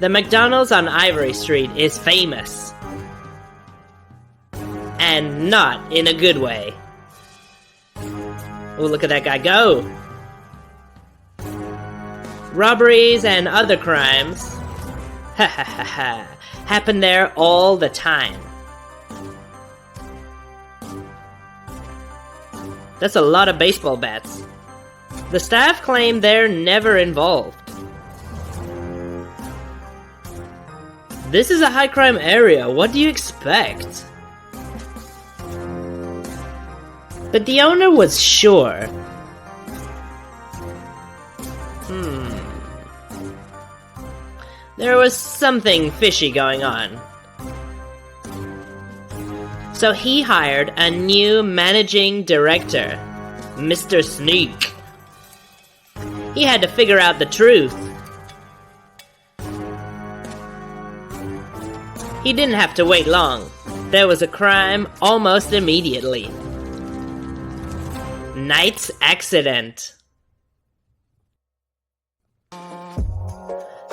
The McDonald's on Ivory Street is famous. And not in a good way. Oh, look at that guy go! Robberies and other crimes, ha ha ha ha, happen there all the time. That's a lot of baseball bats. The staff claim they're never involved. This is a high crime area, what do you expect? But the owner was sure. There was something fishy going on. So he hired a new managing director, Mr. Sneak. He had to figure out the truth. He didn't have to wait long. There was a crime almost immediately. Night's accident.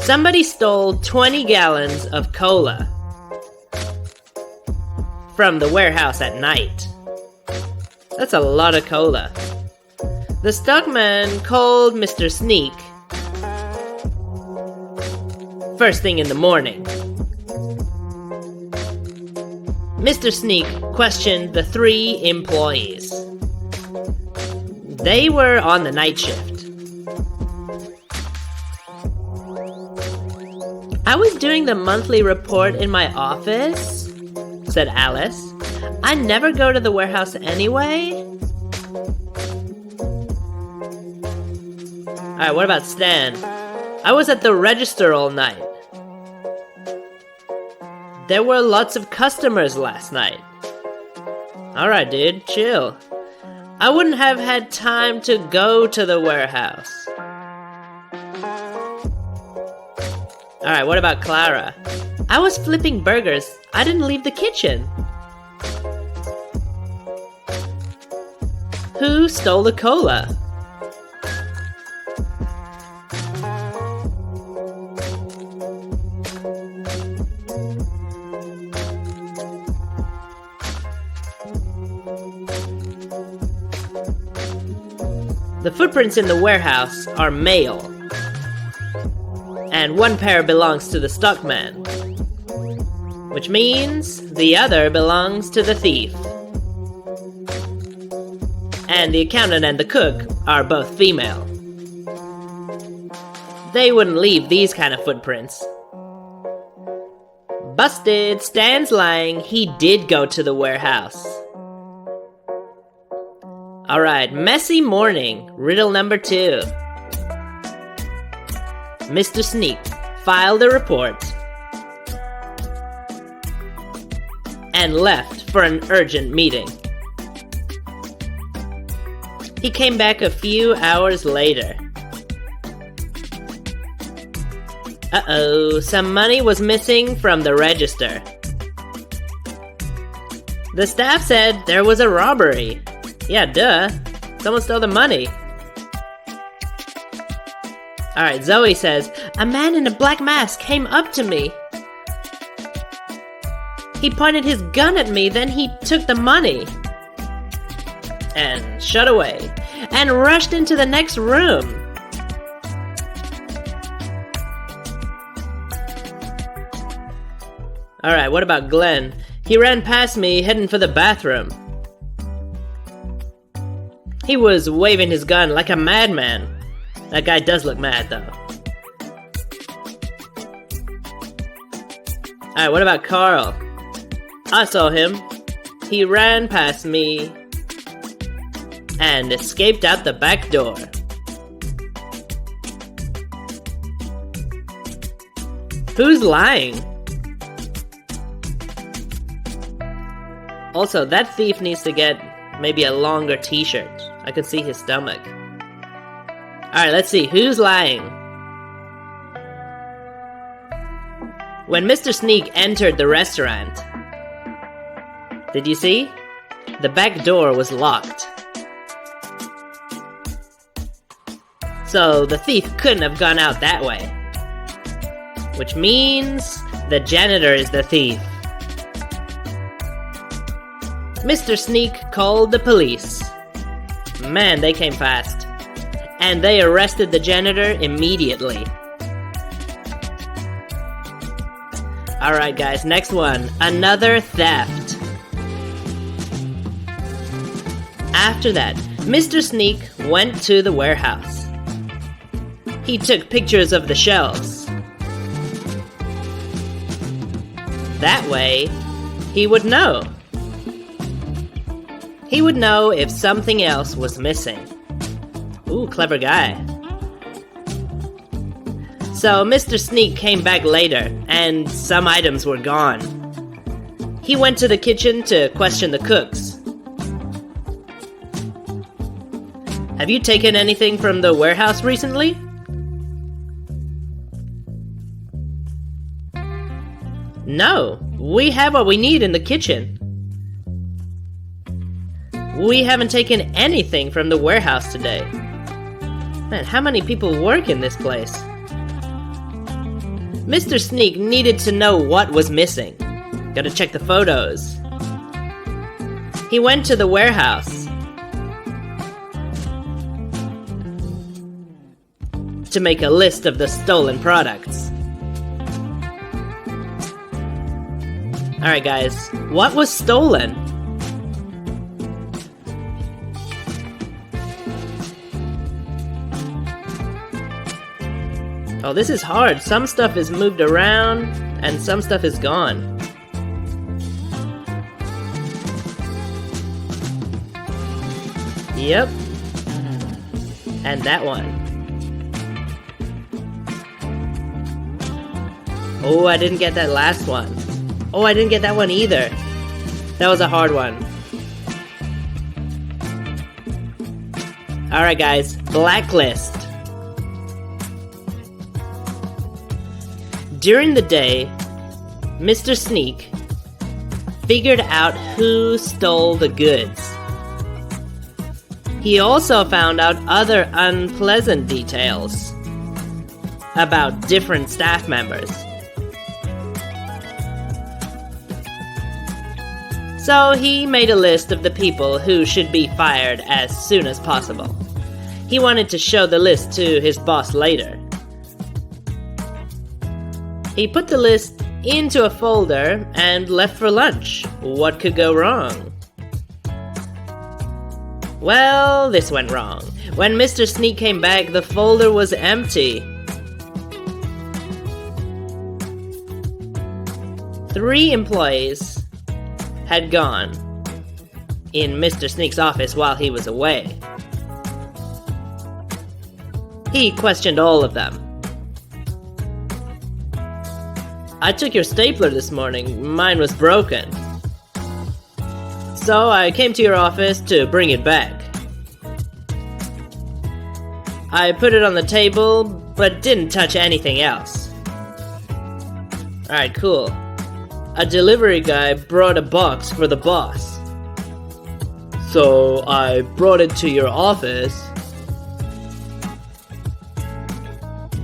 Somebody stole 20 gallons of cola from the warehouse at night. That's a lot of cola. The stockman called Mr. Sneak first thing in the morning. Mr. Sneak questioned the 3 employees. They were on the night shift. I was doing the monthly report in my office, said Alice. I never go to the warehouse anyway. Alright, what about Stan? I was at the register all night. There were lots of customers last night. Alright, dude, chill. I wouldn't have had time to go to the warehouse. Alright, what about Clara? I was flipping burgers. I didn't leave the kitchen. Who stole the cola? The footprints in the warehouse are male, and one pair belongs to the stockman, which means the other belongs to the thief. And the accountant and the cook are both female. They wouldn't leave these kind of footprints. Busted! Stan's lying. He did go to the warehouse. Alright, messy morning. Riddle number 2. Mr. Sneak filed a report and left for an urgent meeting. He came back a few hours later. Uh-oh, some money was missing from the register. The staff said there was a robbery. Yeah, duh. Someone stole the money. Alright, Zoe says, a man in a black mask came up to me. He pointed his gun at me, then he took the money. And shut away. And rushed into the next room. Alright, what about Glenn? He ran past me, heading for the bathroom. He was waving his gun like a madman. That guy does look mad, though. Alright, what about Carl? I saw him. He ran past me and escaped out the back door. Who's lying? Also, that thief needs to get maybe a longer t-shirt. I can see his stomach. Alright, let's see. Who's lying? When Mr. Sneak entered the restaurant, did you see? The back door was locked. So the thief couldn't have gone out that way. which means the janitor is the thief. Mr. Sneak called the police. Man, they came fast. And they arrested the janitor immediately. Alright guys, next one. Another theft. After that, Mr. Sneak went to the warehouse. He took pictures of the shelves. That way, he would know. He would know if something else was missing. Ooh, clever guy. So Mr. Sneak came back later, and some items were gone. He went to the kitchen to question the cooks. Have you taken anything from the warehouse recently? No, we have what we need in the kitchen. We haven't taken anything from the warehouse today. Man, how many people work in this place? Mr. Sneak needed to know what was missing. Gotta check the photos. He went to the warehouse to make a list of the stolen products. Alright guys, what was stolen? Oh, this is hard. Some stuff is moved around, and some stuff is gone. Yep. And that one. Oh, I didn't get that last one. Oh, I didn't get that one either. That was a hard one. Alright guys, blacklist. During the day, Mr. Sneak figured out who stole the goods. He also found out other unpleasant details about different staff members. So he made a list of the people who should be fired as soon as possible. He wanted to show the list to his boss later. He put the list into a folder and left for lunch. What could go wrong? Well, this went wrong. When Mr. Sneak came back, the folder was empty. 3 employees had gone in Mr. Sneak's office while he was away. He questioned all of them. I took your stapler this morning. Mine was broken. So I came to your office to bring it back. I put it on the table, but didn't touch anything else. Alright, cool. A delivery guy brought a box for the boss. So I brought it to your office.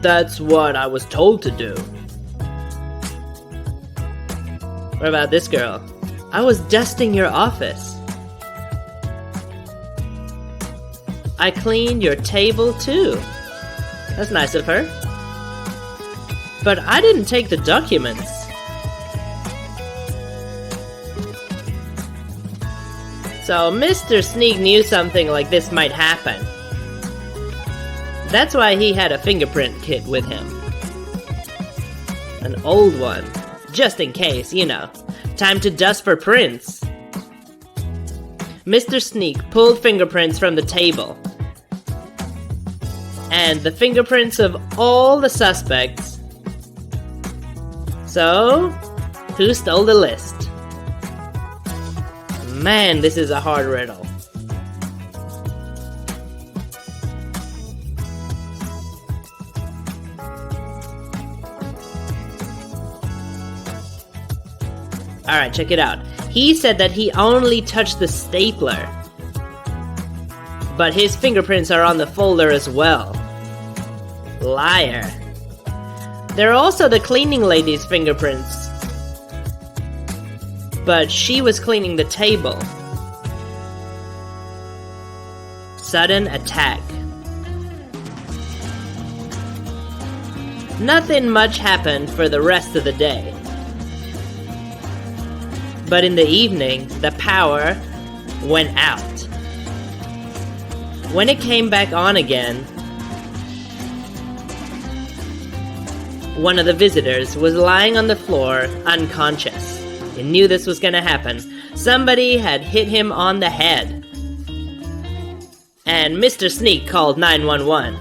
That's what I was told to do. What about this girl? I was dusting your office. I cleaned your table too. That's nice of her. But I didn't take the documents. So Mr. Sneak knew something like this might happen. That's why he had a fingerprint kit with him. An old one. Just in case, you know. Time to dust for prints. Mr. Sneak pulled fingerprints from the table. And the fingerprints of all the suspects. So, who stole the list? Man, this is a hard riddle. Alright, check it out. He said that he only touched the stapler. But his fingerprints are on the folder as well. Liar. There are also the cleaning lady's fingerprints. But she was cleaning the table. Sudden attack. Nothing much happened for the rest of the day. But in the evening, the power went out. When it came back on again, one of the visitors was lying on the floor, unconscious. He knew this was gonna happen. Somebody had hit him on the head. And Mr. Sneak called 911.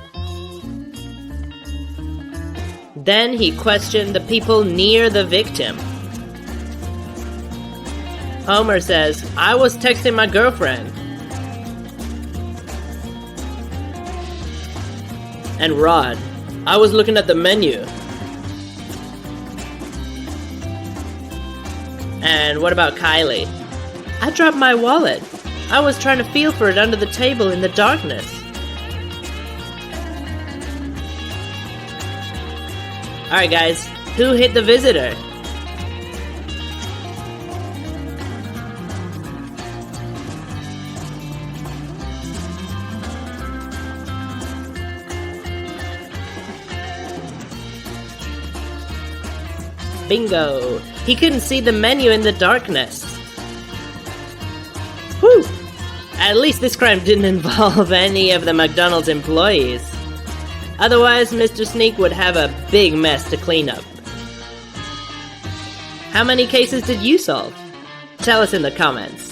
Then he questioned the people near the victim. Homer says, "I was texting my girlfriend." And Rod, "I was looking at the menu." And what about Kylie? "I dropped my wallet. I was trying to feel for it under the table in the darkness." Alright guys, who hit the visitor? Bingo! He couldn't see the menu in the darkness. Whew! At least this crime didn't involve any of the McDonald's employees. Otherwise, Mr. Sneak would have a big mess to clean up. How many cases did you solve? Tell us in the comments.